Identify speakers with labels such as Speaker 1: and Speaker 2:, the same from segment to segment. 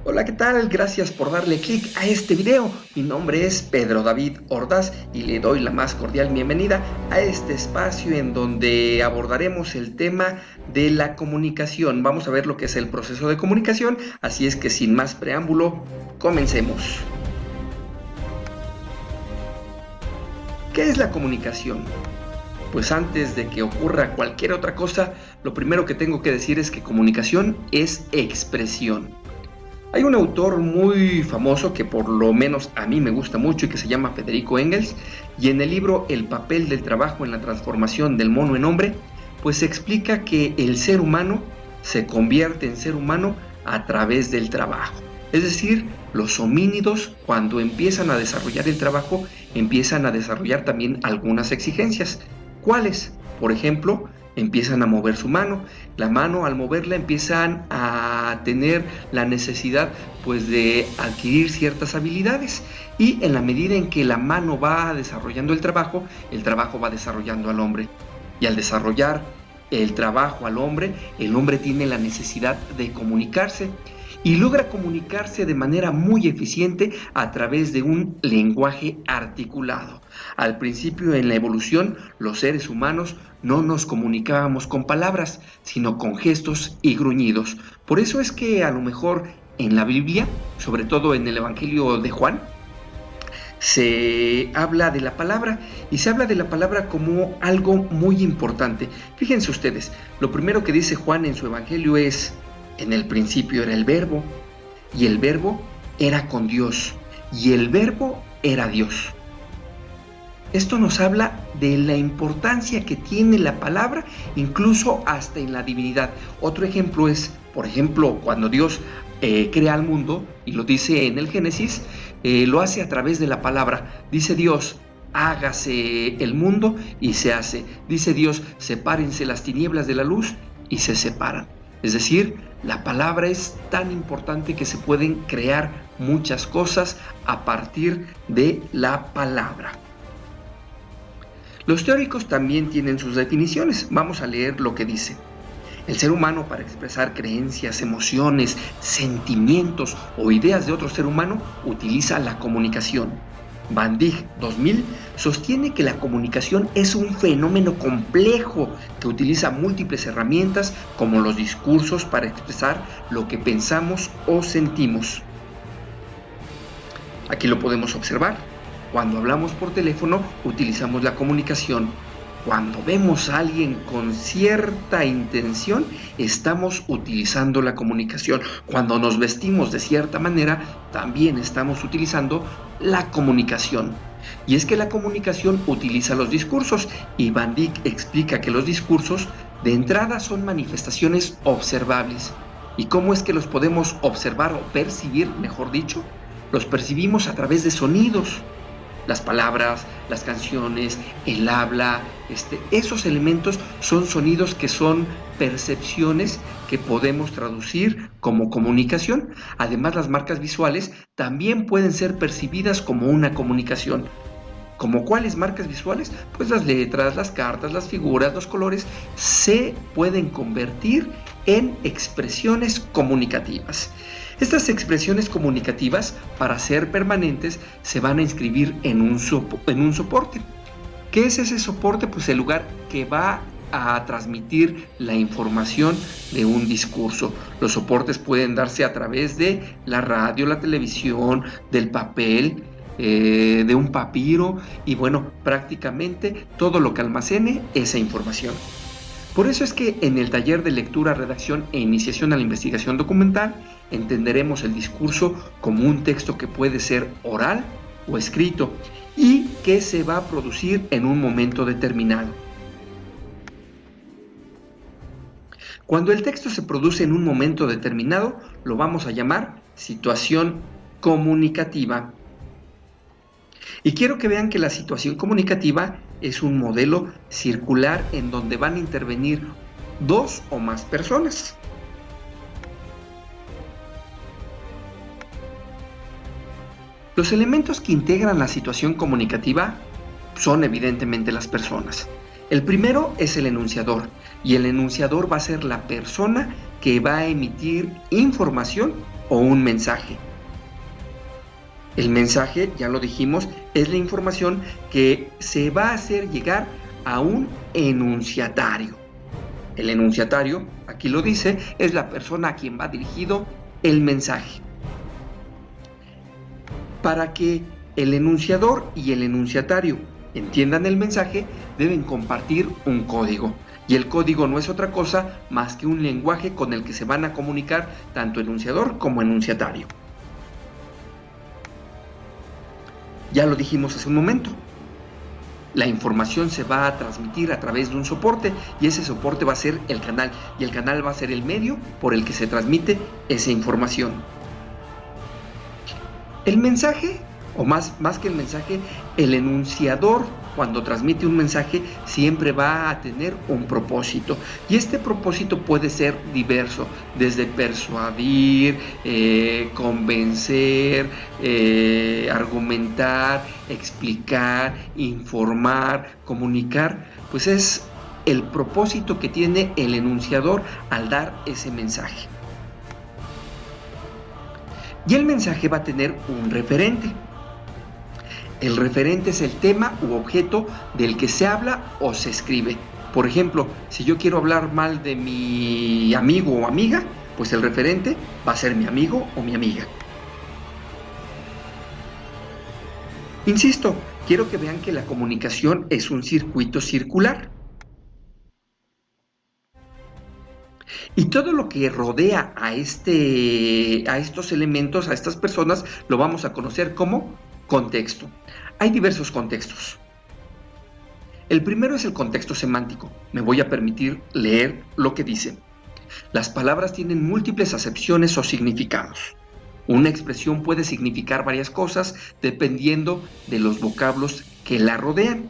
Speaker 1: Hola, ¿qué tal? Gracias por darle clic a este video. Mi nombre es Pedro David Ordaz y le doy la más cordial bienvenida a este espacio en donde abordaremos el tema de la comunicación. Vamos a ver lo que es el proceso de comunicación, así es que sin más preámbulo, comencemos. ¿Qué es la comunicación? Pues antes de que ocurra cualquier otra cosa, lo primero que tengo que decir es que comunicación es expresión. Hay un autor muy famoso que por lo menos a mí me gusta mucho y que se llama Federico Engels, y en el libro El papel del trabajo en la transformación del mono en hombre, pues explica que el ser humano se convierte en ser humano a través del trabajo. Es decir, los homínidos cuando empiezan a desarrollar el trabajo, empiezan a desarrollar también algunas exigencias. ¿Cuáles? Por ejemplo, empiezan a mover su mano. La mano, al moverla, empiezan a tener la necesidad pues de adquirir ciertas habilidades, y en la medida en que la mano va desarrollando el trabajo va desarrollando al hombre, y al desarrollar el trabajo al hombre, el hombre tiene la necesidad de comunicarse y logra comunicarse de manera muy eficiente a través de un lenguaje articulado. Al principio en la evolución, los seres humanos no nos comunicábamos con palabras, sino con gestos y gruñidos. Por eso es que a lo mejor en la Biblia, sobre todo en el Evangelio de Juan, se habla de la palabra, y se habla de la palabra como algo muy importante. Fíjense ustedes, lo primero que dice Juan en su Evangelio es: en el principio era el Verbo, y el Verbo era con Dios, y el Verbo era Dios. Esto nos habla de la importancia que tiene la palabra, incluso hasta en la divinidad. Otro ejemplo es, por ejemplo, cuando Dios crea al mundo, y lo dice en el Génesis, lo hace a través de la palabra. Dice Dios: hágase el mundo, y se hace. Dice Dios: sepárense las tinieblas de la luz, y se separan. Es decir, la palabra es tan importante que se pueden crear muchas cosas a partir de la palabra. Los teóricos también tienen sus definiciones. Vamos a leer lo que dice. El ser humano, para expresar creencias, emociones, sentimientos o ideas de otro ser humano, utiliza la comunicación. Van Dijk 2000 sostiene que la comunicación es un fenómeno complejo que utiliza múltiples herramientas como los discursos para expresar lo que pensamos o sentimos. Aquí lo podemos observar. Cuando hablamos por teléfono, utilizamos la comunicación. Cuando vemos a alguien con cierta intención, estamos utilizando la comunicación. Cuando nos vestimos de cierta manera, también estamos utilizando la comunicación. Y es que la comunicación utiliza los discursos, y Van Dijk explica que los discursos de entrada son manifestaciones observables. ¿Y cómo es que los podemos observar o percibir, mejor dicho? Los percibimos a través de sonidos. Las palabras, las canciones, el habla, esos elementos son sonidos que son percepciones que podemos traducir como comunicación. Además, las marcas visuales también pueden ser percibidas como una comunicación. ¿Como cuáles marcas visuales? Pues las letras, las cartas, las figuras, los colores se pueden convertir en expresiones comunicativas. Estas expresiones comunicativas, para ser permanentes, se van a inscribir en un soporte. ¿Qué es ese soporte? Pues el lugar que va a transmitir la información de un discurso. Los soportes pueden darse a través de la radio, la televisión, del papel, de un papiro, y bueno, prácticamente todo lo que almacene esa información. Por eso es que en el taller de lectura, redacción e iniciación a la investigación documental entenderemos el discurso como un texto que puede ser oral o escrito y que se va a producir en un momento determinado. Cuando el texto se produce en un momento determinado, lo vamos a llamar situación comunicativa. Y quiero que vean que la situación comunicativa es un modelo circular en donde van a intervenir dos o más personas. Los elementos que integran la situación comunicativa son evidentemente las personas. El primero es el enunciador, y el enunciador va a ser la persona que va a emitir información o un mensaje. El mensaje, ya lo dijimos, es la información que se va a hacer llegar a un enunciatario. El enunciatario, aquí lo dice, es la persona a quien va dirigido el mensaje. Para que el enunciador y el enunciatario entiendan el mensaje, deben compartir un código. Y el código no es otra cosa más que un lenguaje con el que se van a comunicar tanto enunciador como enunciatario. Ya lo dijimos hace un momento. La información se va a transmitir a través de un soporte y ese soporte va a ser el canal y el canal va a ser el medio por el que se transmite esa información. El mensaje, o más que el mensaje, el enunciador cuando transmite un mensaje siempre va a tener un propósito y este propósito puede ser diverso, desde persuadir, convencer, argumentar, explicar, informar, comunicar, pues es el propósito que tiene el enunciador al dar ese mensaje. Y el mensaje va a tener un referente. El referente es el tema u objeto del que se habla o se escribe. Por ejemplo, si yo quiero hablar mal de mi amigo o amiga, pues el referente va a ser mi amigo o mi amiga. Insisto, quiero que vean que la comunicación es un circuito circular. Y todo lo que rodea a estos elementos, a estas personas, lo vamos a conocer como contexto. Hay diversos contextos. El primero es el contexto semántico. Me voy a permitir leer lo que dice. Las palabras tienen múltiples acepciones o significados. Una expresión puede significar varias cosas dependiendo de los vocablos que la rodean.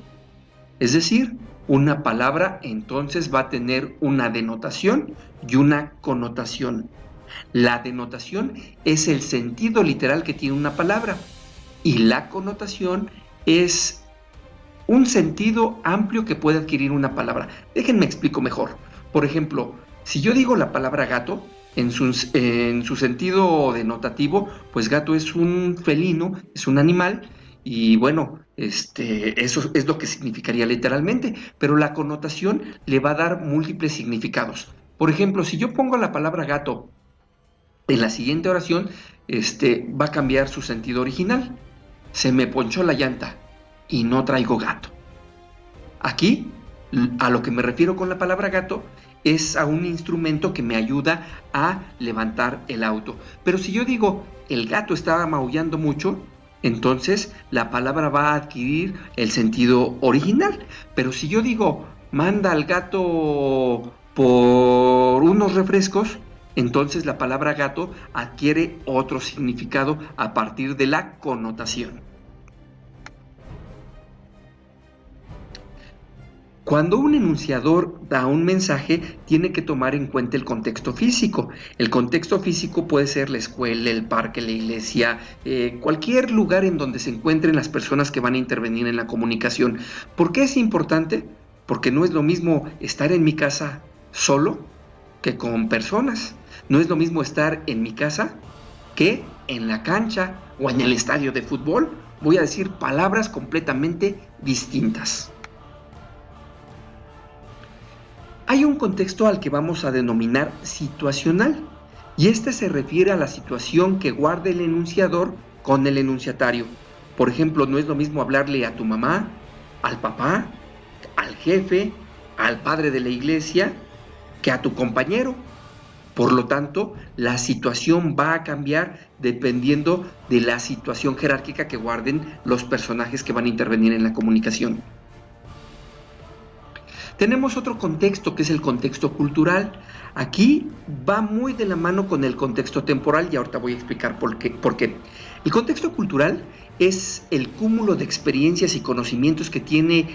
Speaker 1: Es decir, una palabra entonces va a tener una denotación y una connotación. La denotación es el sentido literal que tiene una palabra y la connotación es un sentido amplio que puede adquirir una palabra. Déjenme explico mejor. Por ejemplo, si yo digo la palabra gato, en su sentido denotativo, pues gato es un felino, es un animal, y bueno, eso es lo que significaría literalmente, pero la connotación le va a dar múltiples significados. Por ejemplo, si yo pongo la palabra gato en la siguiente oración, va a cambiar su sentido original. Se me ponchó la llanta y no traigo gato. Aquí, a lo que me refiero con la palabra gato, es a un instrumento que me ayuda a levantar el auto. Pero si yo digo, el gato está maullando mucho, entonces la palabra va a adquirir el sentido original. Pero si yo digo, manda al gato por unos refrescos, entonces la palabra gato adquiere otro significado a partir de la connotación. Cuando un enunciador da un mensaje, tiene que tomar en cuenta el contexto físico. El contexto físico puede ser la escuela, el parque, la iglesia, cualquier lugar en donde se encuentren las personas que van a intervenir en la comunicación. ¿Por qué es importante? Porque no es lo mismo estar en mi casa solo que con personas. No es lo mismo estar en mi casa que en la cancha o en el estadio de fútbol. Voy a decir palabras completamente distintas. Hay un contexto al que vamos a denominar situacional, y este se refiere a la situación que guarda el enunciador con el enunciatario. Por ejemplo, no es lo mismo hablarle a tu mamá, al papá, al jefe, al padre de la iglesia, que a tu compañero. Por lo tanto, la situación va a cambiar dependiendo de la situación jerárquica que guarden los personajes que van a intervenir en la comunicación. Tenemos otro contexto que es el contexto cultural. Aquí va muy de la mano con el contexto temporal y ahorita voy a explicar por qué. El contexto cultural es el cúmulo de experiencias y conocimientos que tiene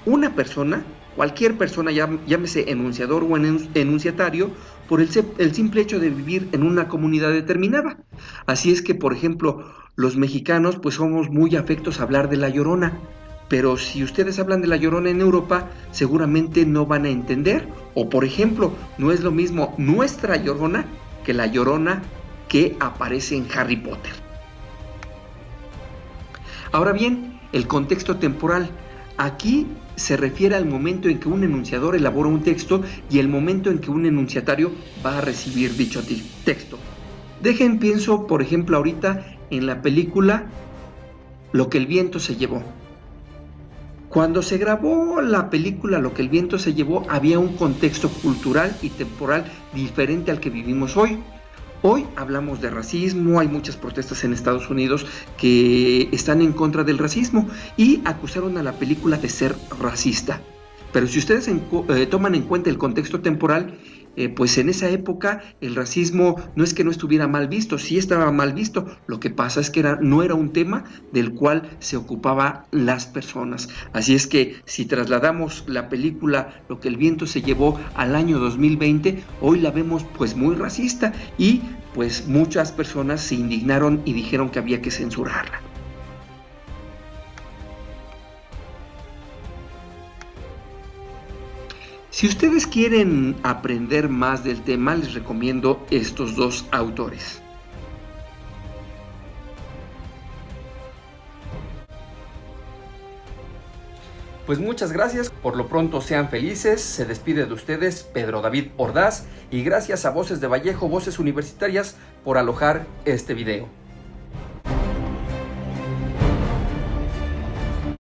Speaker 1: una persona, cualquier persona, llámese enunciador o enunciatario, por el simple hecho de vivir en una comunidad determinada. Así es que, por ejemplo, los mexicanos pues somos muy afectos a hablar de La Llorona. Pero si ustedes hablan de La Llorona en Europa, seguramente no van a entender. O por ejemplo, no es lo mismo nuestra Llorona que la Llorona que aparece en Harry Potter. Ahora bien, el contexto temporal. Aquí se refiere al momento en que un enunciador elabora un texto y el momento en que un enunciatario va a recibir dicho texto. Pienso, por ejemplo, ahorita en la película Lo que el viento se llevó. Cuando se grabó la película Lo que el viento se llevó, había un contexto cultural y temporal diferente al que vivimos hoy. Hoy hablamos de racismo, hay muchas protestas en Estados Unidos que están en contra del racismo y acusaron a la película de ser racista. Pero si ustedes toman en cuenta el contexto temporal, pues en esa época el racismo no es que no estuviera mal visto, sí estaba mal visto. Lo que pasa es que no era un tema del cual se ocupaban las personas. Así es que si trasladamos la película Lo que el viento se llevó al año 2020, hoy la vemos pues muy racista y pues muchas personas se indignaron y dijeron que había que censurarla. Si ustedes quieren aprender más del tema, les recomiendo estos dos autores.
Speaker 2: Pues muchas gracias, por lo pronto sean felices, se despide de ustedes Pedro David Ordaz y gracias a Voces de Vallejo, Voces Universitarias por alojar este video.